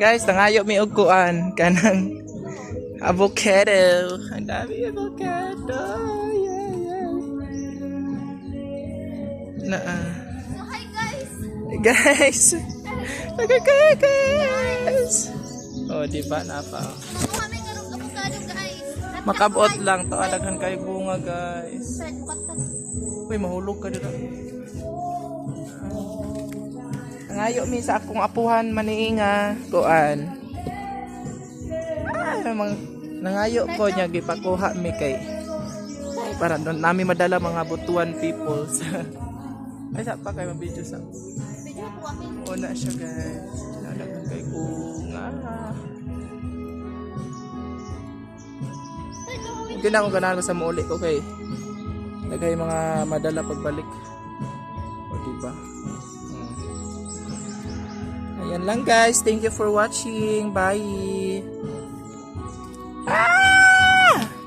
Guys, nangayo mi og kuan kanang avocado. Ang dami avocado. Yeah, yeah. Na So, hi guys! guys. Okay, guys. Oh, di ba na pa? Makuha may karong avocado guys. Makabot lang to, adaghan kay bunga, guys. Fred, bukat Uy, mahulog ka dito. Nangayo mi sa akong apuhan maniinga kuan. Mga nangayo ko niya gipakuha mi kay para doon namin madala mga butuan people sa ay sa pa kayo video sa Video po kami. una siya guys. Nalagyan kay bunga. Hindi na akong ganahan ko sa mauli ko kay nagay mga madala pagbalik. O diba? Ayan lang guys. Thank you for watching. Bye!